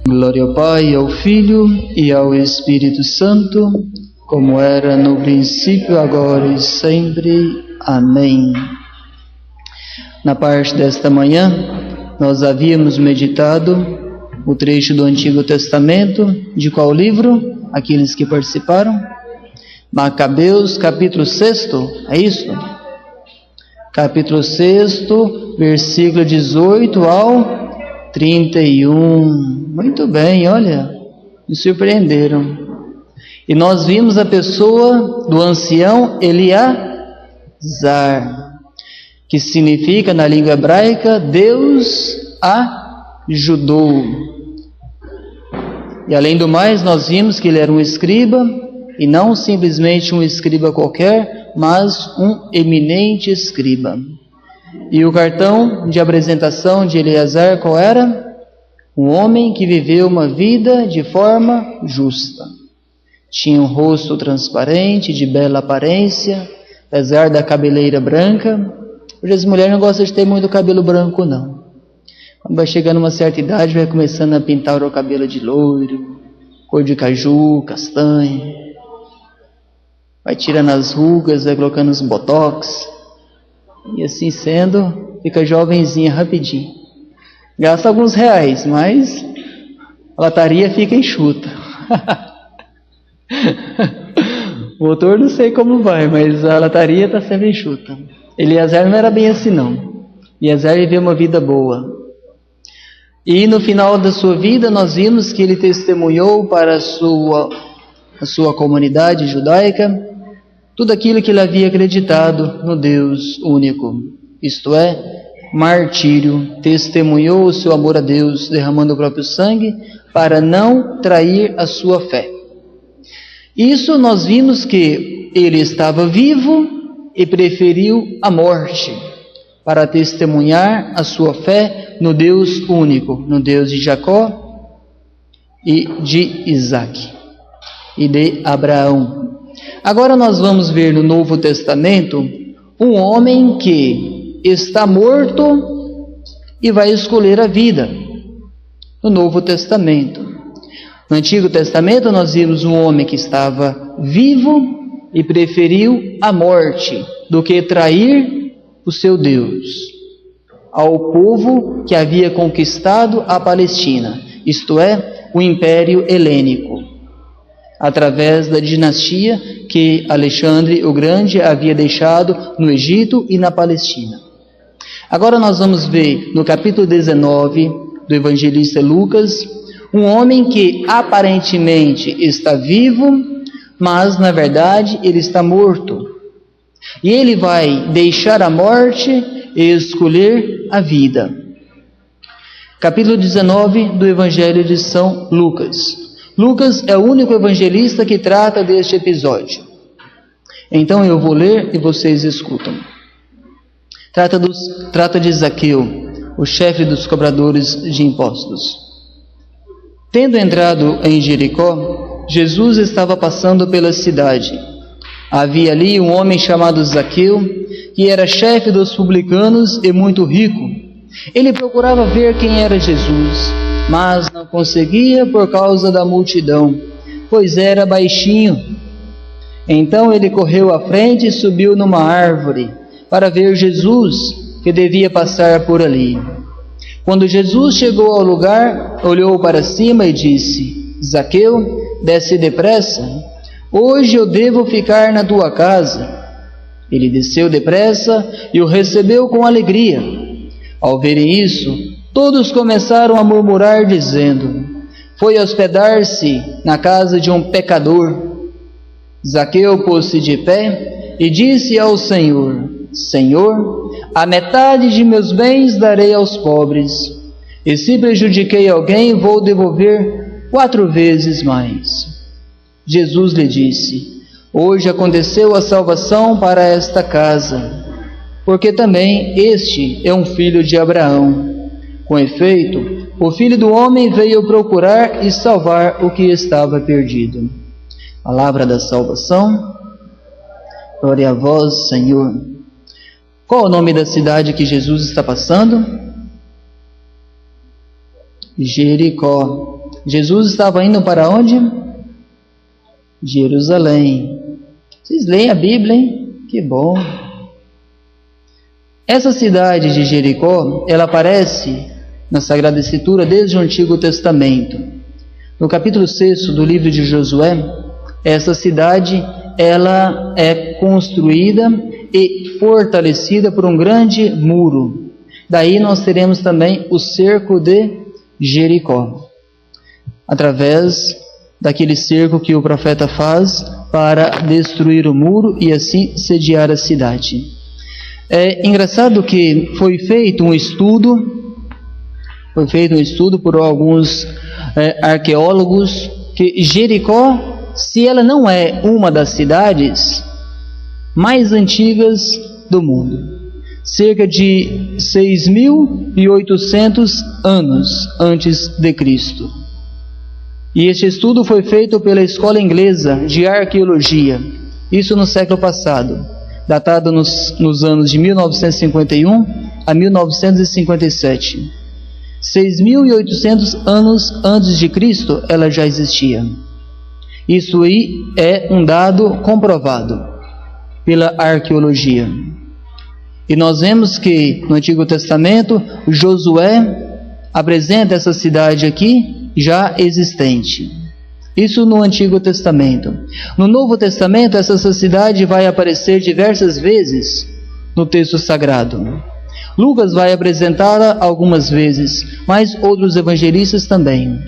Glória ao Pai, ao Filho e ao Espírito Santo, como era no princípio, agora e sempre. Amém. Na parte desta manhã, nós havíamos meditado o trecho do Antigo Testamento, de qual livro? Aqueles que participaram? Macabeus, capítulo 6, é isso? Capítulo 6, versículo 18 ao 31. Muito bem, olha, me surpreenderam. E nós vimos a pessoa do ancião Eleazar, que significa na língua hebraica, Deus ajudou. E além do mais, nós vimos que ele era um escriba, e não simplesmente um escriba qualquer, mas um eminente escriba. E o cartão de apresentação de Eleazar qual era? Um homem que viveu uma vida de forma justa. Tinha um rosto transparente, de bela aparência, apesar da cabeleira branca. Hoje as mulheres não gostam de ter muito cabelo branco, não. Quando vai chegando uma certa idade, vai começando a pintar o cabelo de loiro, cor de caju, castanho. Vai tirando as rugas, vai colocando os botox. E assim sendo, fica jovenzinha rapidinho. Gasta alguns reais, mas a lataria fica enxuta. O motor não sei como vai, mas a lataria está sempre enxuta. Eleazar não era bem assim não. Eleazar viveu uma vida boa. E no final da sua vida nós vimos que ele testemunhou para a sua comunidade judaica tudo aquilo que ele havia acreditado no Deus único, isto é, martírio, testemunhou o seu amor a Deus, derramando o próprio sangue, para não trair a sua fé. Isso nós vimos que ele estava vivo e preferiu a morte, para testemunhar a sua fé no Deus único, no Deus de Jacó e de Isaac e de Abraão. Agora nós vamos ver no Novo Testamento um homem que está morto e vai escolher a vida. No Novo Testamento. No Antigo Testamento nós vimos um homem que estava vivo e preferiu a morte do que trair o seu Deus ao povo que havia conquistado a Palestina, isto é, o Império Helênico, através da dinastia que Alexandre o Grande havia deixado no Egito e na Palestina. Agora nós vamos ver no capítulo 19 do evangelista Lucas, um homem que aparentemente está vivo, mas na verdade ele está morto. E ele vai deixar a morte e escolher a vida. Capítulo 19 do evangelho de São Lucas. Lucas é o único evangelista que trata deste episódio. Então eu vou ler e vocês escutam. Trata de Zaqueu, o chefe dos cobradores de impostos. Tendo entrado em Jericó, Jesus estava passando pela cidade. Havia ali um homem chamado Zaqueu, que era chefe dos publicanos e muito rico. Ele procurava ver quem era Jesus, mas não conseguia por causa da multidão, pois era baixinho. Então ele correu à frente e subiu numa árvore para ver Jesus, que devia passar por ali. Quando Jesus chegou ao lugar, olhou para cima e disse: Zaqueu, desce depressa, hoje eu devo ficar na tua casa. Ele desceu depressa e o recebeu com alegria. Ao verem isso, todos começaram a murmurar, dizendo: foi hospedar-se na casa de um pecador. Zaqueu pôs-se de pé e disse ao Senhor: Senhor, a metade de meus bens darei aos pobres, e se prejudiquei alguém, vou devolver 4 vezes mais. Jesus lhe disse: hoje aconteceu a salvação para esta casa, porque também este é um filho de Abraão. Com efeito, o Filho do Homem veio procurar e salvar o que estava perdido. Palavra da salvação. Glória a vós, Senhor. Qual é o nome da cidade que Jesus está passando? Jericó. Jesus estava indo para onde? Jerusalém. Vocês leem a Bíblia, hein? Que bom. Essa cidade de Jericó, ela aparece na Sagrada Escritura desde o Antigo Testamento. No capítulo 6 do livro de Josué, essa cidade, ela é construída e fortalecida por um grande muro. Daí nós teremos também o cerco de Jericó, através daquele cerco que o profeta faz para destruir o muro e assim sediar a cidade. É engraçado que foi feito um estudo por alguns arqueólogos, que Jericó, se ela não é uma das cidades mais antigas do mundo, cerca de 6.800 anos antes de Cristo. E este estudo foi feito pela Escola Inglesa de Arqueologia, isso no século passado, datado nos anos de 1951 a 1957. 6.800 anos antes de Cristo ela já existia. Isso aí é um dado comprovado pela arqueologia. E nós vemos que no Antigo Testamento, Josué apresenta essa cidade aqui já existente. Isso no Antigo Testamento. No Novo Testamento, essa cidade vai aparecer diversas vezes no texto sagrado. Lucas vai apresentá-la algumas vezes, mas outros evangelistas também.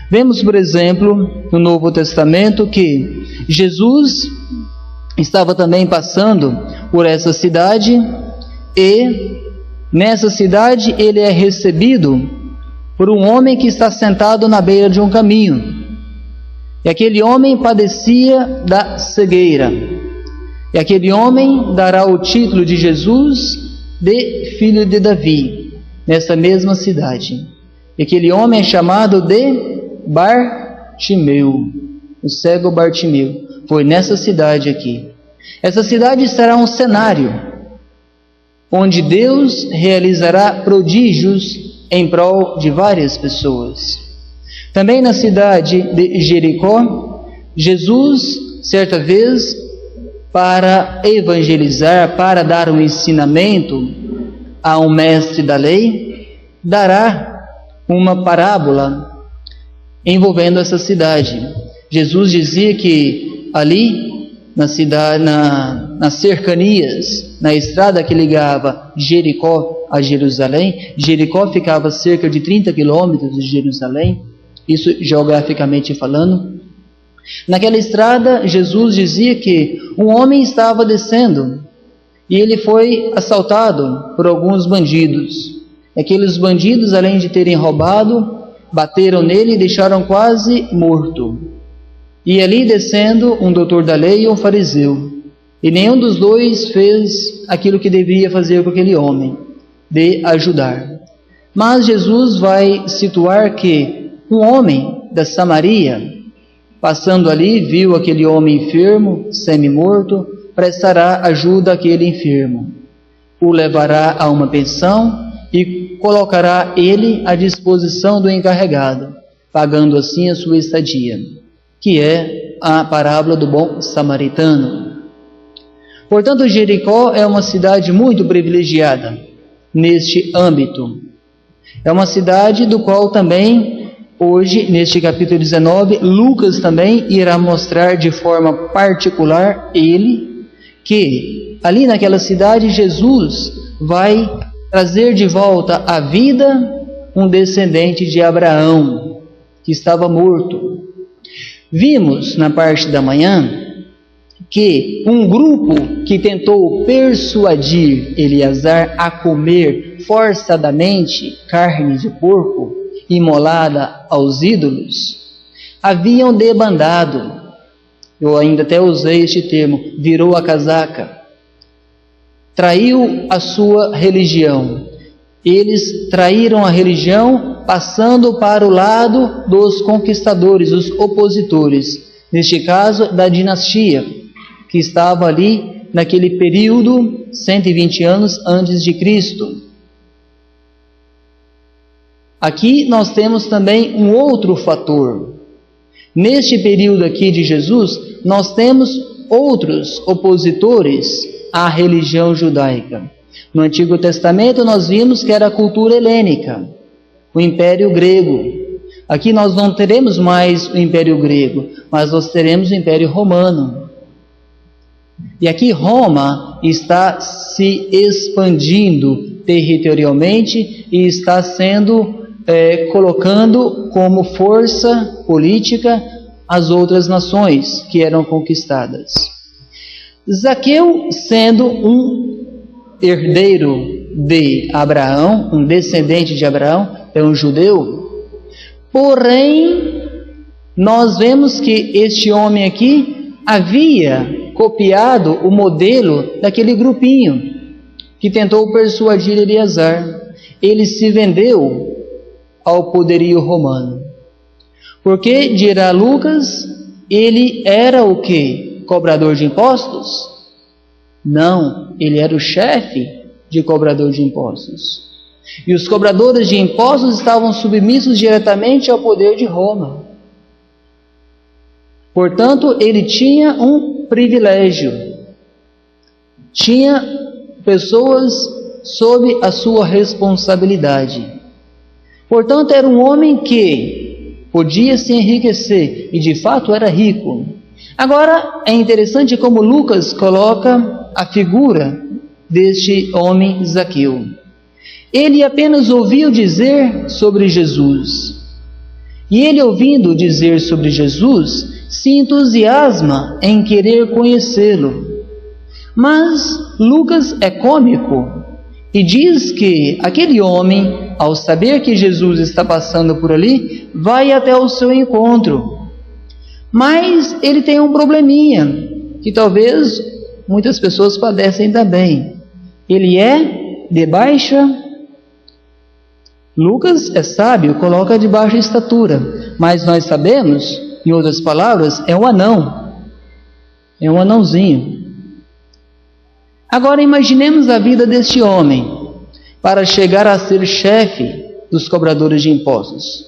Vemos, por exemplo, no Novo Testamento que Jesus estava também passando por essa cidade e nessa cidade ele é recebido por um homem que está sentado na beira de um caminho. E aquele homem padecia da cegueira. E aquele homem dará o título de Jesus de filho de Davi, nessa mesma cidade. E aquele homem é chamado de Bartimeu, o cego Bartimeu. Foi nessa cidade aqui. Essa cidade será um cenário onde Deus realizará prodígios em prol de várias pessoas. Também na cidade de Jericó, Jesus, certa vez, para evangelizar, para dar um ensinamento a um mestre da lei, dará uma parábola envolvendo essa cidade. Jesus dizia que ali na cidade, nas cercanias, na estrada que ligava Jericó a Jerusalém, Jericó ficava a cerca de 30 quilômetros de Jerusalém, isso geograficamente falando. Naquela estrada, Jesus dizia que um homem estava descendo e ele foi assaltado por alguns bandidos. Aqueles bandidos, além de terem roubado, bateram nele e deixaram quase morto. E ali descendo um doutor da lei e um fariseu. E nenhum dos dois fez aquilo que deveria fazer com aquele homem, de ajudar. Mas Jesus vai situar que um homem da Samaria, passando ali, viu aquele homem enfermo, semi-morto, prestará ajuda àquele enfermo. O levará a uma pensão e colocará ele à disposição do encarregado, pagando assim a sua estadia, que é a parábola do bom samaritano. Portanto, Jericó é uma cidade muito privilegiada neste âmbito. É uma cidade do qual também, hoje, neste capítulo 19, Lucas também irá mostrar de forma particular que ali naquela cidade Jesus vai trazer de volta à vida um descendente de Abraão, que estava morto. Vimos na parte da manhã que um grupo que tentou persuadir Eleazar a comer forçadamente carne de porco imolada aos ídolos, haviam debandado. Eu ainda até usei este termo, virou a casaca. Traiu a sua religião. Eles traíram a religião passando para o lado dos conquistadores, os opositores. Neste caso, da dinastia, que estava ali naquele período, 120 anos antes de Cristo. Aqui nós temos também um outro fator. Neste período aqui de Jesus, nós temos outros opositores à religião judaica. No Antigo Testamento nós vimos que era a cultura helênica, o Império Grego. Aqui nós não teremos mais o Império Grego, mas nós teremos o Império Romano. E aqui Roma está se expandindo territorialmente e está sendo colocando como força política as outras nações que eram conquistadas. Zaqueu, sendo um herdeiro de Abraão, um descendente de Abraão, é um judeu, porém, nós vemos que este homem aqui havia copiado o modelo daquele grupinho que tentou persuadir Eleazar. Ele se vendeu ao poderio romano. Porque, dirá Lucas, ele era o quê? Cobrador de impostos? Não, ele era o chefe de cobrador de impostos. E os cobradores de impostos estavam submissos diretamente ao poder de Roma. Portanto, ele tinha um privilégio. Tinha pessoas sob a sua responsabilidade. Portanto, era um homem que podia se enriquecer e de fato era rico. Agora, é interessante como Lucas coloca a figura deste homem Zaqueu. Ele apenas ouviu dizer sobre Jesus. E ele, ouvindo dizer sobre Jesus, se entusiasma em querer conhecê-lo. Mas Lucas é cômico e diz que aquele homem, ao saber que Jesus está passando por ali, vai até o seu encontro. Mas ele tem um probleminha, que talvez muitas pessoas padecem também. Ele é de baixa. Lucas é sábio, coloca de baixa estatura, mas nós sabemos, em outras palavras, é um anão. É um anãozinho. Agora imaginemos a vida deste homem para chegar a ser chefe dos cobradores de impostos.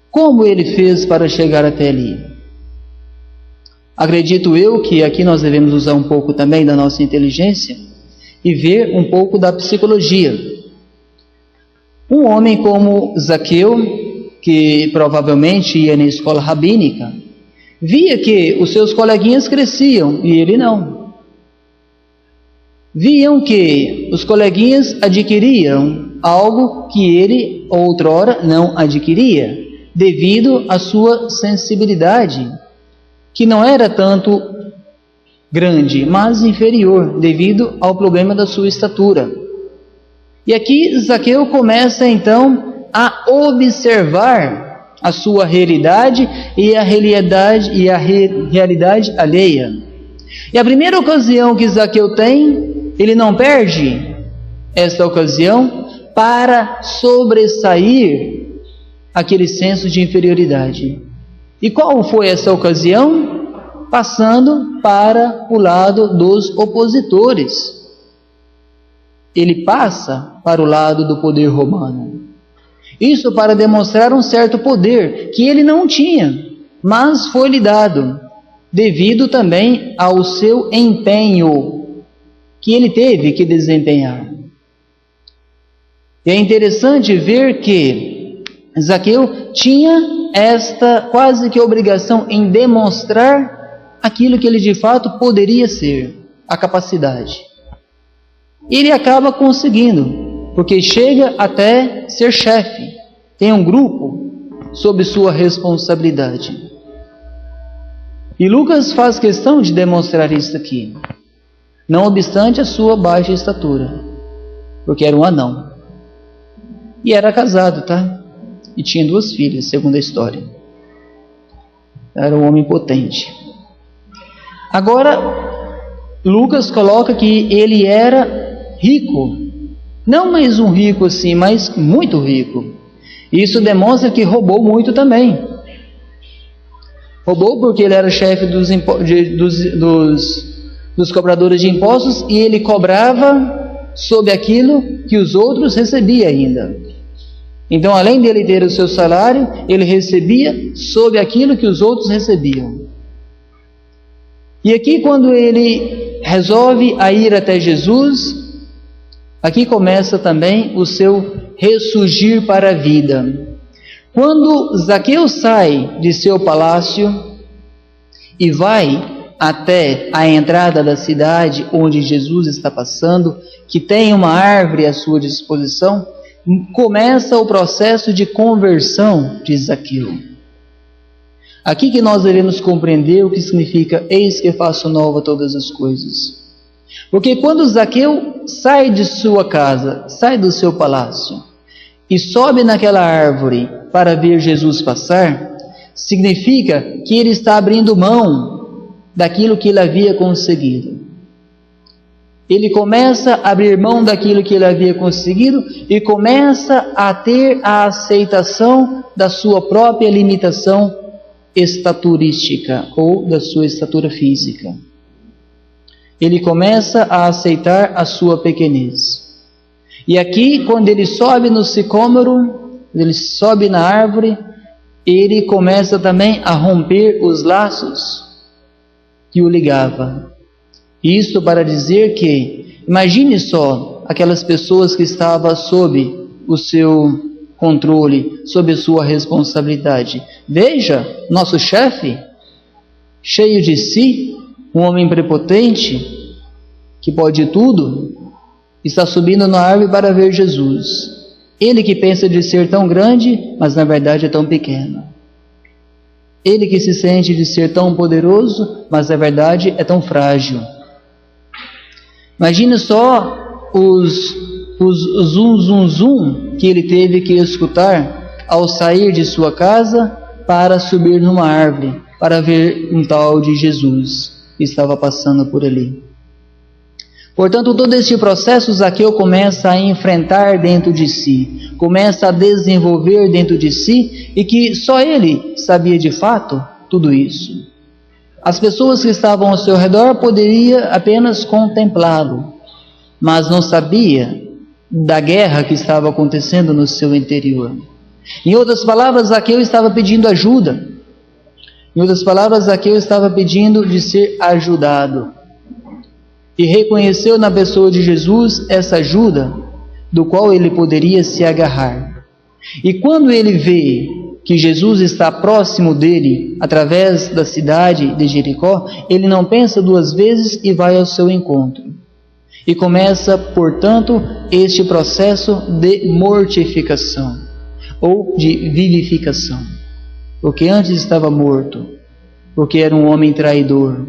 Como ele fez para chegar até ali? Acredito eu que aqui nós devemos usar um pouco também da nossa inteligência e ver um pouco da psicologia. Um homem como Zaqueu, que provavelmente ia na escola rabínica, via que os seus coleguinhas cresciam e ele não. Viam que os coleguinhas adquiriam algo que ele outrora não adquiria, devido à sua sensibilidade, que não era tanto grande, mas inferior, devido ao problema da sua estatura. E aqui Zaqueu começa então a observar a sua realidade e a realidade alheia. E a primeira ocasião que Zaqueu tem, ele não perde esta ocasião para sobressair aquele senso de inferioridade. E qual foi essa ocasião? Passando para o lado dos opositores. Ele passa para o lado do poder romano. Isso para demonstrar um certo poder que ele não tinha, mas foi-lhe dado, devido também ao seu empenho que ele teve que desempenhar. E é interessante ver que Zaqueu tinha esta quase que obrigação em demonstrar aquilo que ele de fato poderia ser, a capacidade. Ele acaba conseguindo, porque chega até ser chefe, tem um grupo sob sua responsabilidade. E Lucas faz questão de demonstrar isso aqui, não obstante a sua baixa estatura, porque era um anão. E era casado, tá? E tinha 2 filhas, segundo a história. Era um homem potente. Agora, Lucas coloca que ele era rico. Não mais um rico assim, mas muito rico. Isso demonstra que roubou muito também. Roubou porque ele era chefe dos cobradores de impostos e ele cobrava sobre aquilo que os outros recebiam ainda. Então, além dele ter o seu salário, ele recebia sobre aquilo que os outros recebiam. E aqui, quando ele resolve a ir até Jesus, aqui começa também o seu ressurgir para a vida. Quando Zaqueu sai de seu palácio e vai até a entrada da cidade onde Jesus está passando, que tem uma árvore à sua disposição, começa o processo de conversão de Zaqueu. Aqui que nós devemos compreender o que significa eis que faço nova todas as coisas. Porque quando Zaqueu sai de sua casa, sai do seu palácio e sobe naquela árvore para ver Jesus passar, significa que ele está abrindo mão daquilo que ele havia conseguido. Ele começa a abrir mão daquilo que ele havia conseguido e começa a ter a aceitação da sua própria limitação estaturística ou da sua estatura física. Ele começa a aceitar a sua pequenez. E aqui, quando ele sobe no sicômoro, ele sobe na árvore, ele começa também a romper os laços que o ligava. Isso para dizer que, imagine só, aquelas pessoas que estavam sob o seu controle, sob a sua responsabilidade. Veja, nosso chefe, cheio de si, um homem prepotente, que pode tudo, está subindo na árvore para ver Jesus. Ele que pensa de ser tão grande, mas na verdade é tão pequeno. Ele que se sente de ser tão poderoso, mas na verdade é tão frágil. Imagine só os zum, zum, zum que ele teve que escutar ao sair de sua casa para subir numa árvore, para ver um tal de Jesus que estava passando por ali. Portanto, todo este processo Zaqueu começa a enfrentar dentro de si, começa a desenvolver dentro de si, e que só ele sabia de fato tudo isso. As pessoas que estavam ao seu redor poderiam apenas contemplá-lo, mas não sabia da guerra que estava acontecendo no seu interior. Em outras palavras, Zaqueu estava pedindo ajuda. Em outras palavras, Zaqueu estava pedindo de ser ajudado. E reconheceu na pessoa de Jesus essa ajuda do qual ele poderia se agarrar. E quando ele vê que Jesus está próximo dele, através da cidade de Jericó, ele não pensa duas vezes e vai ao seu encontro. E começa, portanto, este processo de mortificação, ou de vivificação. Porque antes estava morto, porque era um homem traidor,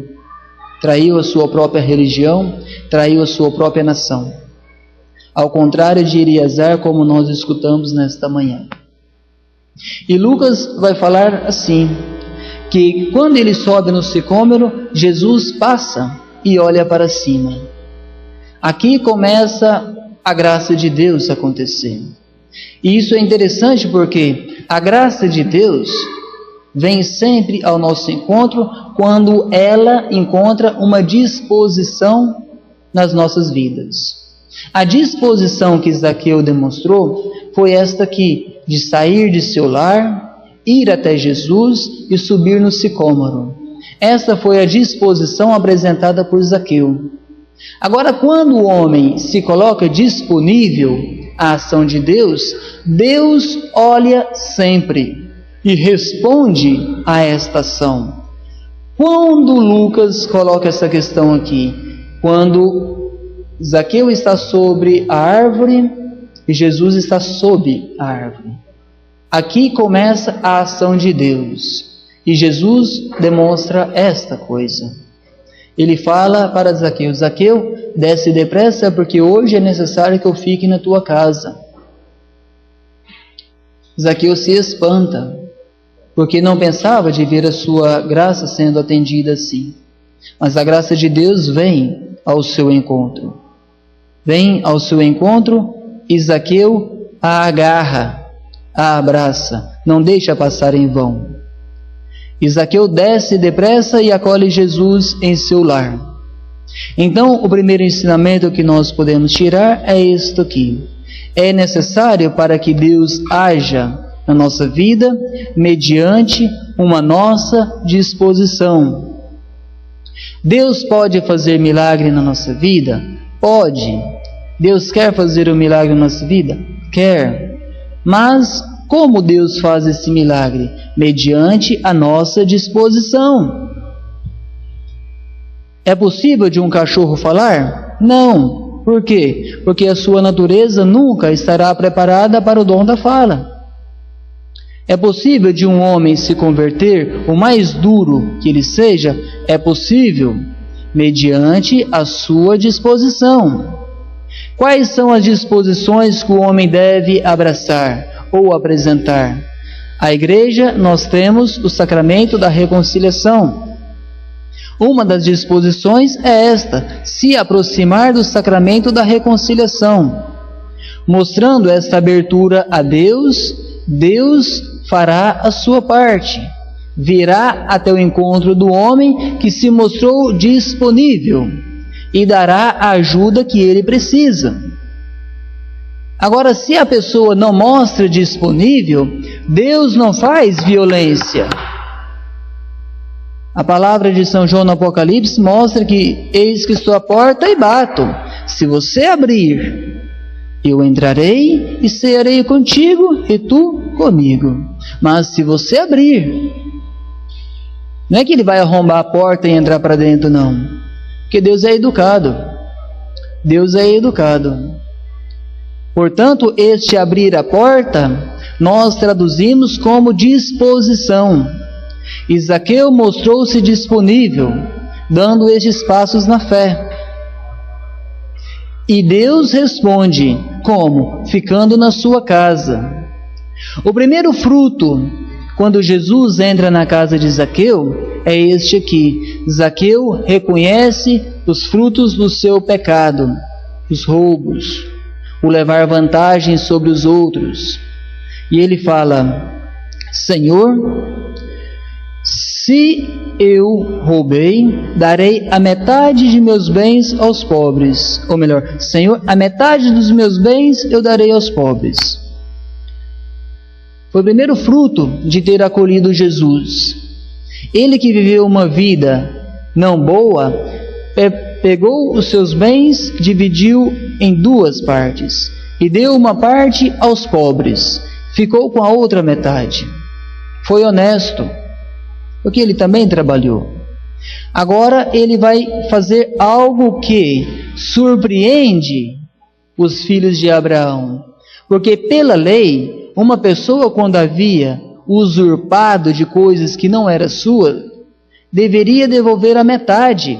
traiu a sua própria religião, traiu a sua própria nação. Ao contrário de Eleazar, como nós escutamos nesta manhã. E Lucas vai falar assim, que quando ele sobe no sicômoro, Jesus passa e olha para cima. Aqui começa a graça de Deus a acontecer. E isso é interessante porque a graça de Deus vem sempre ao nosso encontro quando ela encontra uma disposição nas nossas vidas. A disposição que Zaqueu demonstrou foi esta aqui, de sair de seu lar, ir até Jesus e subir no sicômoro. Esta foi a disposição apresentada por Zaqueu. Agora, quando o homem se coloca disponível à ação de Deus, Deus olha sempre e responde a esta ação. Quando Lucas coloca essa questão aqui? Quando Zaqueu está sobre a árvore e Jesus está sob a árvore. Aqui começa a ação de Deus e Jesus demonstra esta coisa. Ele fala para Zaqueu: Zaqueu, desce depressa porque hoje é necessário que eu fique na tua casa. Zaqueu se espanta, porque não pensava de ver a sua graça sendo atendida assim. Mas a graça de Deus vem ao seu encontro. Vem ao seu encontro e Zaqueu a agarra, a abraça, não deixa passar em vão. E Zaqueu desce depressa e acolhe Jesus em seu lar. Então, o primeiro ensinamento que nós podemos tirar é isto aqui, é necessário para que Deus haja na nossa vida mediante uma nossa disposição. Deus pode fazer milagre na nossa vida? Pode. Deus quer fazer um milagre na nossa vida? Quer. Mas como Deus faz esse milagre? Mediante a nossa disposição. É possível de um cachorro falar? Não. Por quê? Porque a sua natureza nunca estará preparada para o dom da fala. É possível de um homem se converter, o mais duro que ele seja? É possível, mediante a sua disposição. Quais são as disposições que o homem deve abraçar ou apresentar? A igreja, nós temos o sacramento da reconciliação. Uma das disposições é esta: se aproximar do sacramento da reconciliação. Mostrando esta abertura a Deus, Deus fará a sua parte. Virá até o encontro do homem que se mostrou disponível e dará a ajuda que ele precisa. Agora, se a pessoa não mostra disponível, Deus não faz violência. A palavra de São João no Apocalipse mostra que eis que estou à porta e bato. Se você abrir, eu entrarei e cearei contigo e tu comigo. Mas se você abrir, não é que ele vai arrombar a porta e entrar para dentro, não. Porque Deus é educado. Deus é educado. Portanto, este abrir a porta, nós traduzimos como disposição. E Zaqueu mostrou-se disponível, dando estes passos na fé. E Deus responde, como? Ficando na sua casa. O primeiro fruto, quando Jesus entra na casa de Zaqueu, é este aqui. Zaqueu reconhece os frutos do seu pecado, os roubos, o levar vantagem sobre os outros. E ele fala: Senhor, se eu roubei, darei a metade de meus bens aos pobres. Ou melhor, Senhor, a metade dos meus bens eu darei aos pobres. Foi o primeiro fruto de ter acolhido Jesus. Ele que viveu uma vida não boa, pegou os seus bens, dividiu em duas partes e deu uma parte aos pobres. Ficou com a outra metade. Foi honesto, porque ele também trabalhou. Agora ele vai fazer algo que surpreende os filhos de Abraão, porque pela lei, uma pessoa quando havia usurpado de coisas que não era sua, deveria devolver a metade,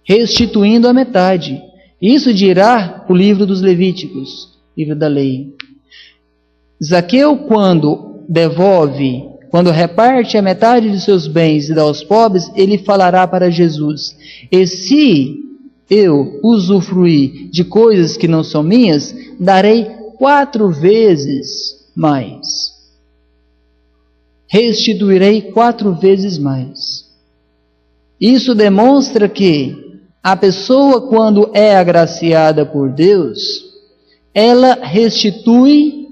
restituindo a metade. Isso dirá o livro dos Levíticos, livro da lei. Zaqueu, quando devolve, quando reparte a metade de seus bens e dá aos pobres, ele falará para Jesus: e se eu usufruir de coisas que não são minhas, darei 4 vezes mais. Restituirei 4 vezes mais. Isso demonstra que a pessoa, quando é agraciada por Deus, ela restitui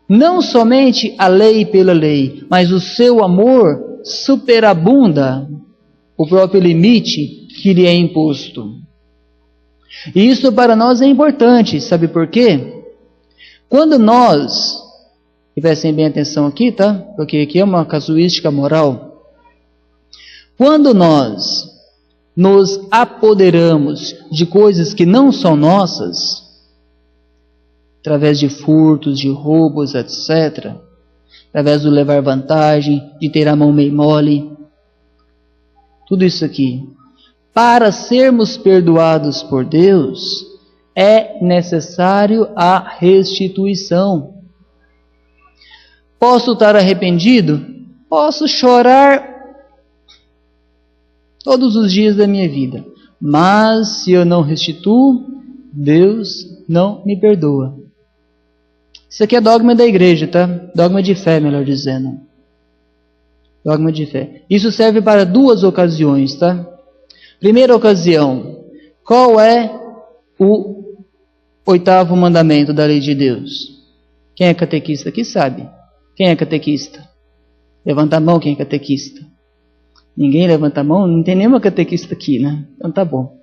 não somente a lei pela lei, mas o seu amor superabunda o próprio limite que lhe é imposto. E isso para nós é importante, sabe por quê? Quando nós, prestem bem atenção aqui, tá? Porque aqui é uma casuística moral. Quando nós nos apoderamos de coisas que não são nossas, através de furtos, de roubos, etc., através do levar vantagem, de ter a mão meio mole, tudo isso aqui, para sermos perdoados por Deus, é necessário a restituição. Posso estar arrependido? Posso chorar todos os dias da minha vida, mas se eu não restituo, Deus não me perdoa. Isso aqui é dogma da igreja, tá? Dogma de fé, melhor dizendo. Dogma de fé. Isso serve para 2 ocasiões, tá? Primeira ocasião, qual é o 8º mandamento da lei de Deus? Quem é catequista aqui sabe. Quem é catequista? Levanta a mão quem é catequista. Ninguém levanta a mão? Não tem nenhuma catequista aqui, né? Então tá bom.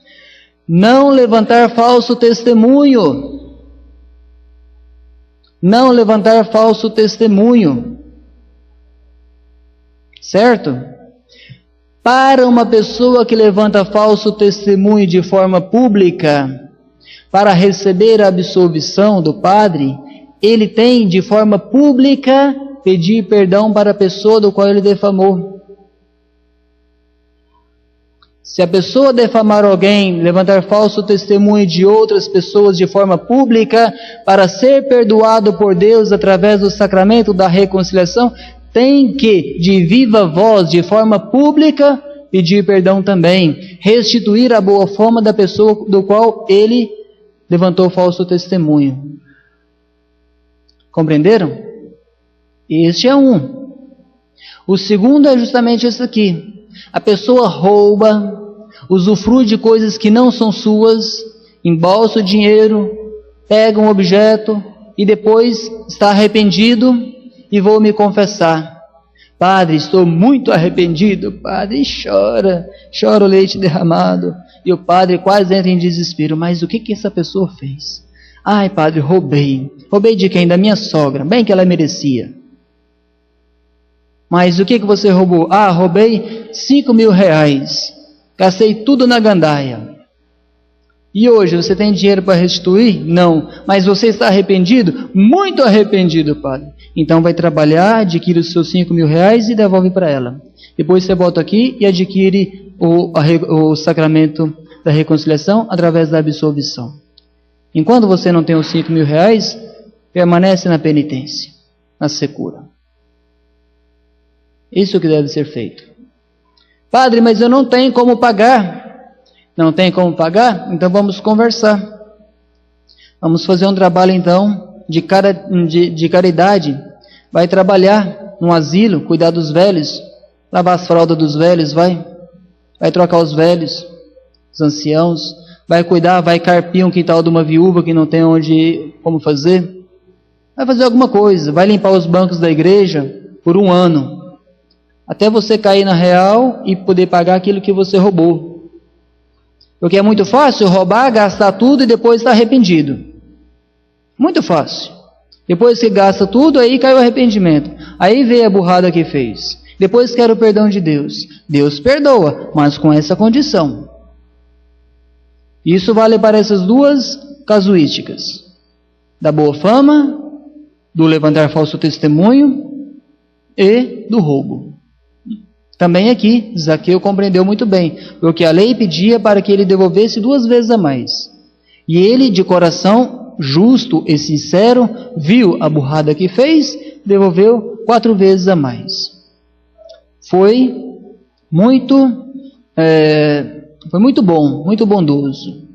Não levantar falso testemunho. Não levantar falso testemunho. Certo? Para uma pessoa que levanta falso testemunho de forma pública, para receber a absolvição do padre, ele tem de forma pública pedir perdão para a pessoa do qual ele defamou. Se a pessoa defamar alguém, levantar falso testemunho de outras pessoas de forma pública, para ser perdoado por Deus através do sacramento da reconciliação, tem que, de viva voz, de forma pública, pedir perdão também, restituir a boa fama da pessoa do qual ele levantou falso testemunho. Compreenderam? Este é um. O segundo é justamente esse aqui. A pessoa rouba, usufrui de coisas que não são suas, embolsa o dinheiro, pega um objeto e depois está arrependido e vou me confessar. Padre, estou muito arrependido. Padre, chora o leite derramado. E o padre quase entra em desespero. Mas o que essa pessoa fez? Ai, padre, roubei. Roubei de quem? Da minha sogra. Bem que ela merecia. Mas o que você roubou? Ah, roubei 5.000 reais. Gastei tudo na gandaia. E hoje você tem dinheiro para restituir? Não. Mas você está arrependido? Muito arrependido, padre. Então vai trabalhar, adquire os seus 5.000 reais e devolve para ela. Depois você volta aqui e adquire o sacramento da reconciliação através da absolvição. Enquanto você não tem os 5.000 reais, permanece na penitência, na secura. Isso que deve ser feito. Padre, mas eu não tenho como pagar. Não tem como pagar? Então vamos conversar. Vamos fazer um trabalho então de caridade. Vai trabalhar num asilo, cuidar dos velhos, lavar as fraldas dos velhos, vai trocar os velhos, os anciãos, vai cuidar, vai carpir um quintal de uma viúva que não tem como fazer. Vai fazer alguma coisa, vai limpar os bancos da igreja por 1 ano. Até você cair na real e poder pagar aquilo que você roubou. Porque é muito fácil roubar, gastar tudo e depois estar arrependido. Muito fácil. Depois que gasta tudo, aí cai o arrependimento. Aí veio a burrada que fez. Depois quer o perdão de Deus. Deus perdoa, mas com essa condição. Isso vale para essas duas casuísticas. Da boa fama, do levantar falso testemunho e do roubo. Também aqui, Zaqueu compreendeu muito bem, porque a lei pedia para que ele devolvesse 2 vezes a mais. E ele, de coração justo e sincero, viu a burrada que fez, devolveu 4 vezes a mais. Foi muito bom, muito bondoso.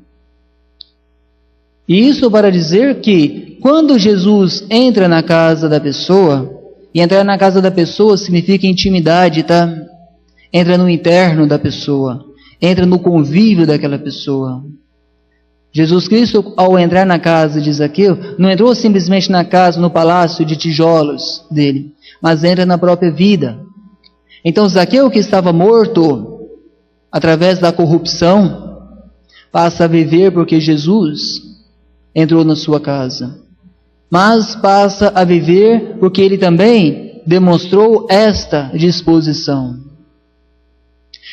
E isso para dizer que, quando Jesus entra na casa da pessoa, e entrar na casa da pessoa significa intimidade, tá? Entra no interno da pessoa, entra no convívio daquela pessoa. Jesus Cristo, ao entrar na casa de Zaqueu, não entrou simplesmente na casa, no palácio de tijolos dele, mas entra na própria vida. Então Zaqueu, que estava morto através da corrupção, passa a viver porque Jesus entrou na sua casa. Mas passa a viver porque ele também demonstrou esta disposição.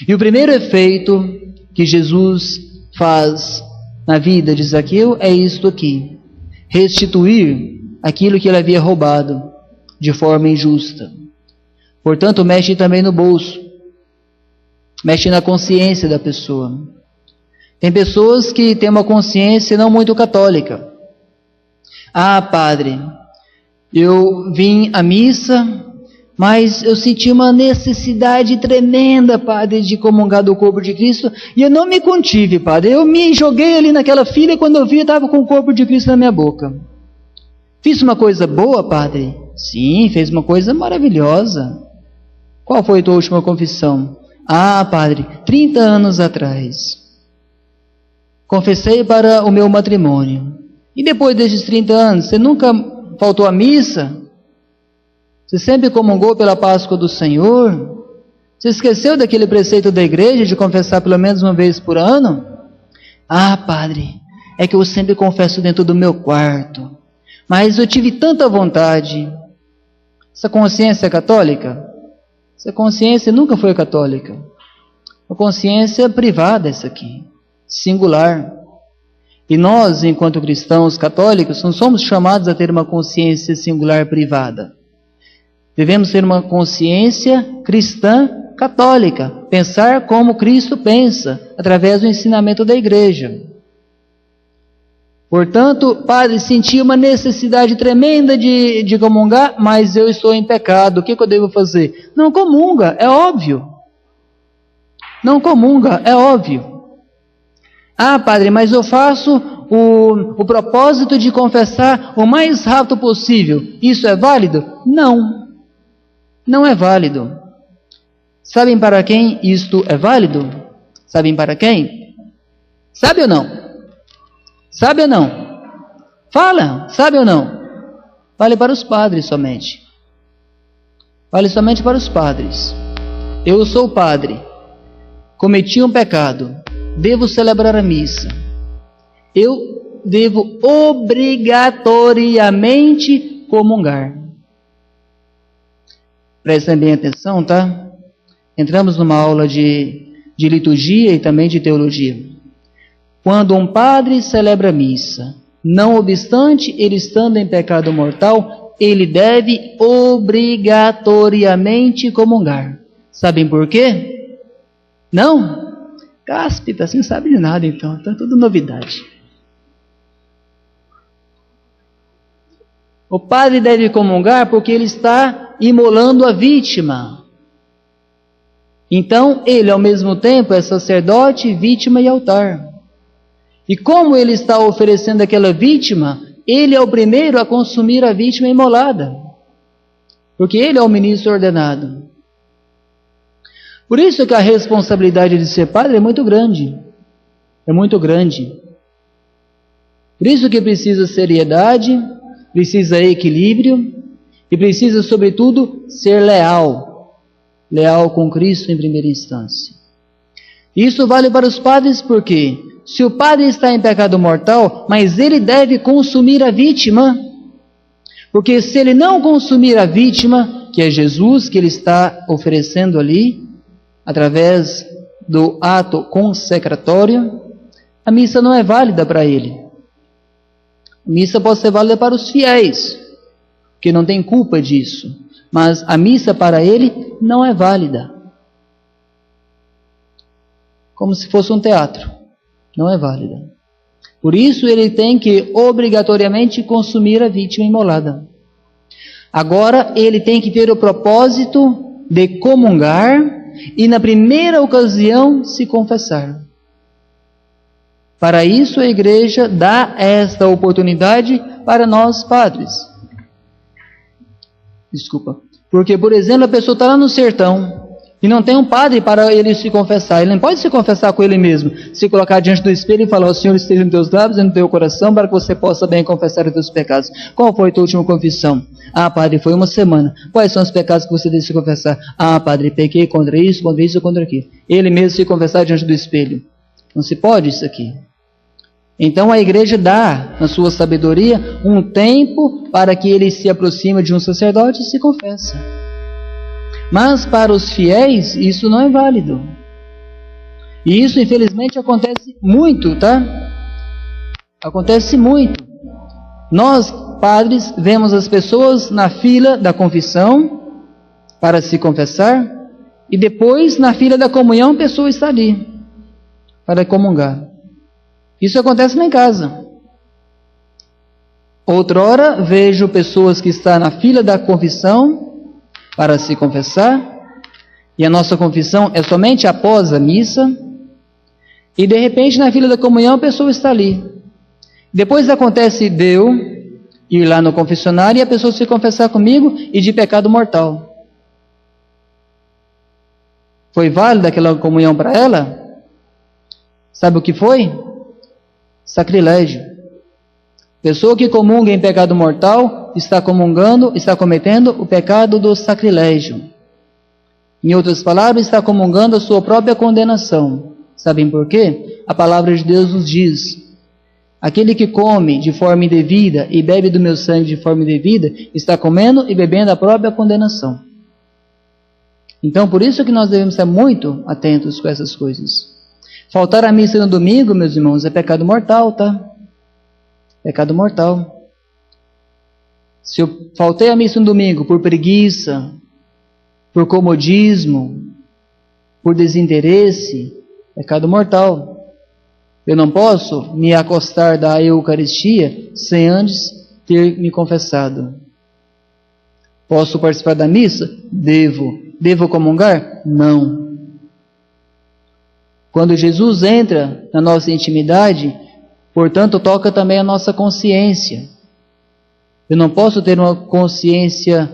E o primeiro efeito que Jesus faz na vida de Zaqueu é isto aqui: restituir aquilo que ele havia roubado de forma injusta. Portanto, mexe também no bolso, mexe na consciência da pessoa. Tem pessoas que têm uma consciência não muito católica. Ah, padre, eu vim à missa, mas eu senti uma necessidade tremenda, padre, de comungar do corpo de Cristo, e eu não me contive, padre. Eu me joguei ali naquela fila e quando eu vi, eu estava com o corpo de Cristo na minha boca. Fiz uma coisa boa, padre? Sim, fez uma coisa maravilhosa. Qual foi a tua última confissão? Ah, padre, 30 anos atrás. Confessei para o meu matrimônio. E depois desses 30 anos, você nunca faltou à missa? Você sempre comungou pela Páscoa do Senhor? Você esqueceu daquele preceito da igreja de confessar pelo menos uma vez por ano? Ah, padre, é que eu sempre confesso dentro do meu quarto. Mas eu tive tanta vontade. Essa consciência é católica? Essa consciência nunca foi católica. Uma consciência privada essa aqui, singular. E nós, enquanto cristãos católicos, não somos chamados a ter uma consciência singular privada. Devemos ter uma consciência cristã católica, pensar como Cristo pensa, através do ensinamento da igreja. Portanto, padre, senti uma necessidade tremenda de comungar, mas eu estou em pecado, o que eu devo fazer? Não comunga, é óbvio. Não comunga, é óbvio. Ah, padre, mas eu faço o propósito de confessar o mais rápido possível. Isso é válido? Não. Não é válido. Sabem para quem isto é válido? Sabem para quem? Sabe ou não? Sabe ou não? Fala, sabe ou não? Vale para os padres somente. Vale somente para os padres. Eu sou padre. Cometi um pecado. Devo celebrar a missa. Eu devo obrigatoriamente comungar. Prestem bem atenção, tá? Entramos numa aula de liturgia e também de teologia. Quando um padre celebra a missa, não obstante ele estando em pecado mortal, ele deve obrigatoriamente comungar. Sabem por quê? Não? Cáspita, você não sabe de nada então, tá tudo novidade. O padre deve comungar porque ele está imolando a vítima. Então, ele ao mesmo tempo é sacerdote, vítima e altar. E como ele está oferecendo aquela vítima, ele é o primeiro a consumir a vítima imolada. Porque ele é o ministro ordenado. Por isso que a responsabilidade de ser padre é muito grande. É muito grande. Por isso que precisa seriedade, precisa equilíbrio e precisa, sobretudo, ser leal. Leal com Cristo em primeira instância. Isso vale para os padres porque se o padre está em pecado mortal, mas ele deve consumir a vítima, porque se ele não consumir a vítima, que é Jesus, que ele está oferecendo ali, através do ato consecratório, a missa não é válida para ele. A missa pode ser válida para os fiéis, que não tem culpa disso, mas a missa para ele não é válida. Como se fosse um teatro. Não é válida. Por isso ele tem que obrigatoriamente consumir a vítima imolada. Agora ele tem que ter o propósito de comungar e na primeira ocasião se confessar. Para isso a igreja dá esta oportunidade para nós padres. Desculpa. Porque, por exemplo, a pessoa está lá no sertão e não tem um padre para ele se confessar. Ele não pode se confessar com ele mesmo. Se colocar diante do espelho e falar: o Senhor esteja nos teus lábios e no teu coração, para que você possa bem confessar os teus pecados. Qual foi a tua última confissão? Ah, padre, foi uma semana. Quais são os pecados que você deve se confessar? Ah, padre, pequei contra isso, contra aquilo. Ele mesmo se confessar diante do espelho. Não se pode isso aqui. Então a igreja dá, na sua sabedoria, um tempo para que ele se aproxime de um sacerdote e se confessa. Mas para os fiéis, isso não é válido. E isso, infelizmente, acontece muito, tá? Acontece muito. Nós, padres, vemos as pessoas na fila da confissão para se confessar e depois, na fila da comunhão, a pessoa está ali para comungar. Isso acontece lá em casa. Outrora, vejo pessoas que estão na fila da confissão para se confessar, e a nossa confissão é somente após a missa, e de repente na fila da comunhão a pessoa está ali. Depois acontece de eu ir lá no confessionário e a pessoa se confessar comigo e de pecado mortal. Foi válida aquela comunhão para ela? Sabe o que foi? Sacrilégio. Pessoa que comunga em pecado mortal está cometendo o pecado do sacrilégio. Em outras palavras, está comungando a sua própria condenação. Sabem por quê? A palavra de Deus nos diz: aquele que come de forma indevida e bebe do meu sangue de forma indevida, está comendo e bebendo a própria condenação. Então, por isso que nós devemos estar muito atentos com essas coisas. Faltar à missa no domingo, meus irmãos, é pecado mortal, tá? Pecado mortal. Se eu faltei à missa no domingo por preguiça, por comodismo, por desinteresse, pecado mortal. Eu não posso me acostar da Eucaristia sem antes ter me confessado. Posso participar da missa? Devo. Devo comungar? Não. Quando Jesus entra na nossa intimidade, portanto, toca também a nossa consciência. Eu não posso ter uma consciência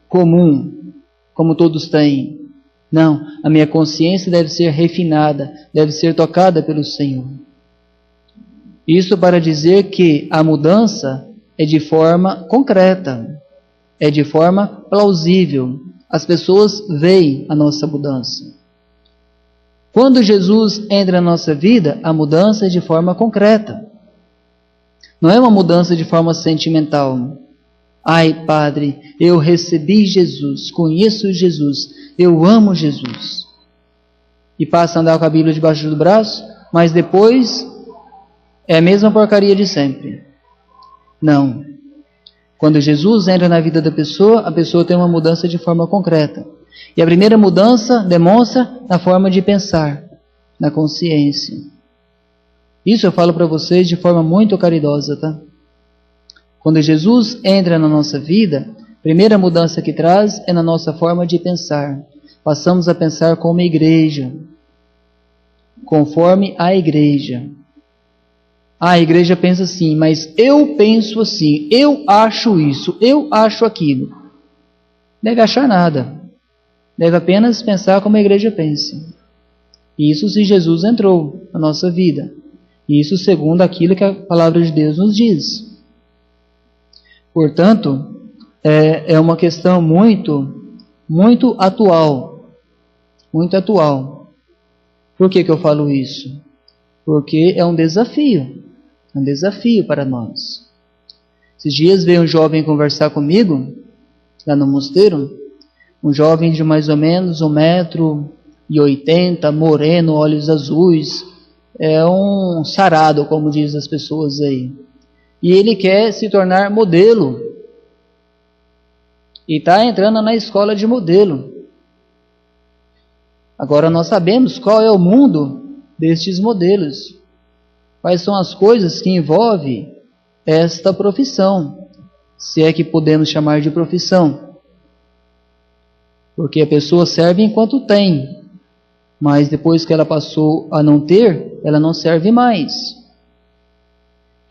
comum, como todos têm. Não, a minha consciência deve ser refinada, deve ser tocada pelo Senhor. Isso para dizer que a mudança é de forma concreta, é de forma plausível. As pessoas veem a nossa mudança. Quando Jesus entra na nossa vida, a mudança é de forma concreta. Não é uma mudança de forma sentimental. Ai, Padre, eu recebi Jesus, conheço Jesus, eu amo Jesus. E passa a andar com a Bíblia debaixo do braço, mas depois é a mesma porcaria de sempre. Não. Quando Jesus entra na vida da pessoa, a pessoa tem uma mudança de forma concreta. E a primeira mudança demonstra na forma de pensar, na consciência. Isso eu falo para vocês de forma muito caridosa, tá? Quando Jesus entra na nossa vida, a primeira mudança que traz é na nossa forma de pensar. Passamos a pensar como igreja, conforme a igreja. A igreja pensa assim, mas eu penso assim, eu acho isso, eu acho aquilo. Deve achar nada. Deve apenas pensar como a igreja pensa. Isso se Jesus entrou na nossa vida. Isso segundo aquilo que a palavra de Deus nos diz. Portanto, é uma questão muito atual. Muito atual. Por que eu falo isso? Porque é um desafio. Um desafio para nós. Esses dias veio um jovem conversar comigo, lá no mosteiro, um jovem de mais ou menos 1,80 m, moreno, olhos azuis, é um sarado, como dizem as pessoas aí. E ele quer se tornar modelo. E está entrando na escola de modelo. Agora nós sabemos qual é o mundo destes modelos. Quais são as coisas que envolvem esta profissão, se é que podemos chamar de profissão. Porque a pessoa serve enquanto tem, mas depois que ela passou a não ter, ela não serve mais.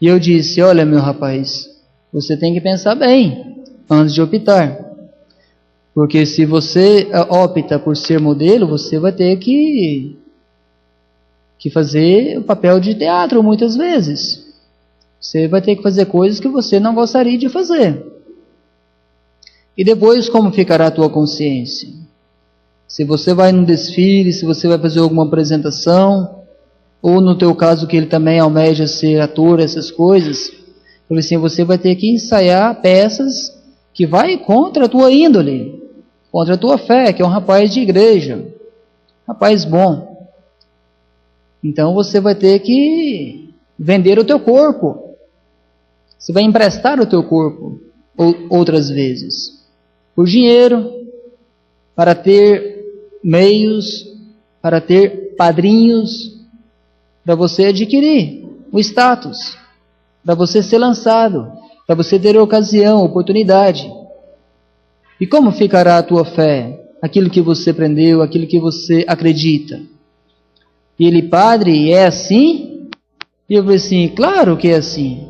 E eu disse, olha meu rapaz, você tem que pensar bem antes de optar. Porque se você opta por ser modelo, você vai ter que fazer o papel de teatro muitas vezes. Você vai ter que fazer coisas que você não gostaria de fazer. E depois como ficará a tua consciência? Se você vai num desfile, se você vai fazer alguma apresentação, ou no teu caso que ele também almeja ser ator, essas coisas, assim, você vai ter que ensaiar peças que vai contra a tua índole, contra a tua fé, que é um rapaz de igreja, rapaz bom. Então você vai ter que vender o teu corpo. Você vai emprestar o teu corpo outras vezes. Por dinheiro, para ter meios, para ter padrinhos, para você adquirir o status, para você ser lançado, para você ter ocasião, oportunidade. E como ficará a tua fé? Aquilo que você aprendeu, aquilo que você acredita. E ele, padre, é assim? E eu falei assim, claro que é assim.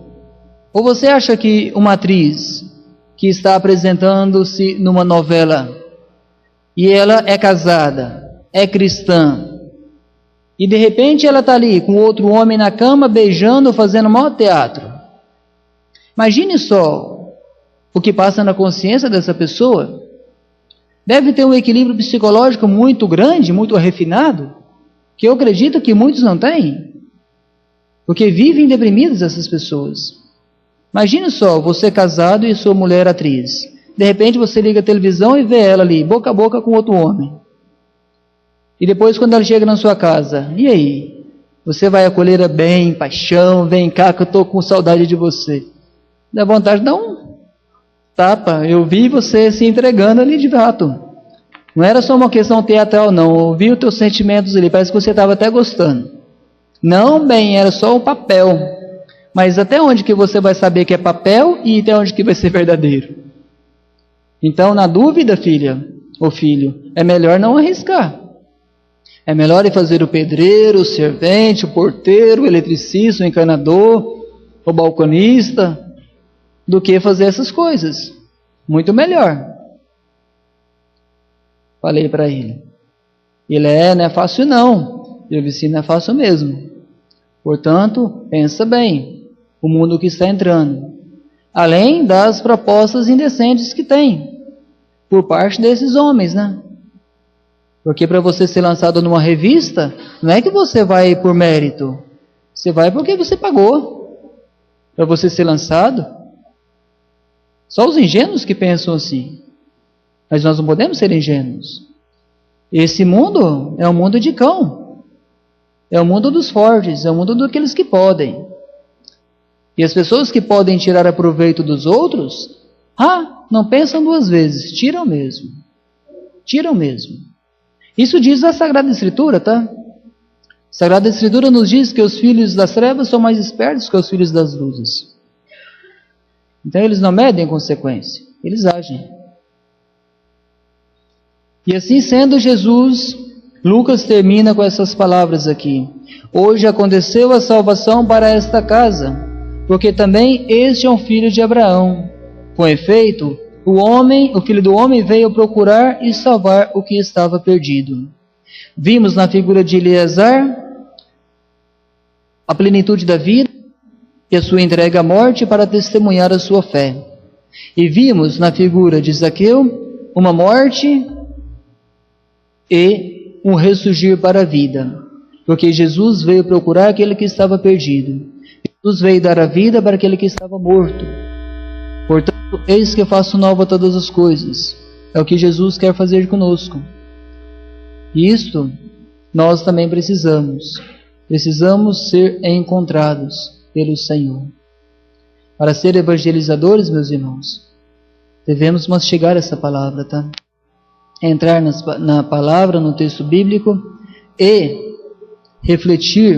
Ou você acha que uma atriz que está apresentando-se numa novela e ela é casada, é cristã, E de repente ela está ali com outro homem na cama, beijando, fazendo maior teatro. Imagine só o que passa na consciência dessa pessoa. Deve ter um equilíbrio psicológico muito grande, muito refinado, que eu acredito que muitos não têm. Porque vivem deprimidos essas pessoas. Imagine só, você casado e sua mulher atriz. De repente você liga a televisão e vê ela ali, boca a boca com outro homem. E depois quando ela chega na sua casa, e aí? Você vai acolher bem, paixão, vem cá que eu estou com saudade de você. Dá vontade de dar um tapa. Eu vi você se entregando ali de fato. Não era só uma questão teatral não, eu vi os teus sentimentos ali, parece que você estava até gostando. Não, bem, era só o papel. Mas até onde que você vai saber que é papel e até onde que vai ser verdadeiro? Então, na dúvida, filha ou filho, é melhor não arriscar. É melhor ir fazer o pedreiro, o servente, o porteiro, o eletricista, o encanador, o balconista, do que fazer essas coisas. Muito melhor. Falei para ele. Ele não é fácil não. Eu disse, não é fácil mesmo. Portanto, pensa bem. O mundo que está entrando. Além das propostas indecentes que tem. Por parte desses homens, né? Porque para você ser lançado numa revista, não é que você vai por mérito. Você vai porque você pagou. Para você ser lançado. Só os ingênuos que pensam assim. Mas nós não podemos ser ingênuos. Esse mundo é um mundo de cão. É o mundo dos fortes, é o mundo daqueles que podem. E as pessoas que podem tirar proveito dos outros, não pensam duas vezes, tiram mesmo. Tiram mesmo. Isso diz a Sagrada Escritura, tá? A Sagrada Escritura nos diz que os filhos das trevas são mais espertos que os filhos das luzes. Então eles não medem consequência, eles agem. E assim sendo, Jesus, Lucas termina com essas palavras aqui. Hoje aconteceu a salvação para esta casa, porque também este é um filho de Abraão. Com efeito, o filho do homem veio procurar e salvar o que estava perdido. Vimos na figura de Eleazar a plenitude da vida e a sua entrega à morte para testemunhar a sua fé. E vimos na figura de Zaqueu uma morte e um ressurgir para a vida, porque Jesus veio procurar aquele que estava perdido. Jesus veio dar a vida para aquele que estava morto. Portanto, eis que faço nova todas as coisas. É o que Jesus quer fazer conosco. E isto nós também precisamos. Precisamos ser encontrados pelo Senhor. Para ser evangelizadores, meus irmãos, devemos mastigar essa palavra, tá? Entrar na palavra, no texto bíblico e refletir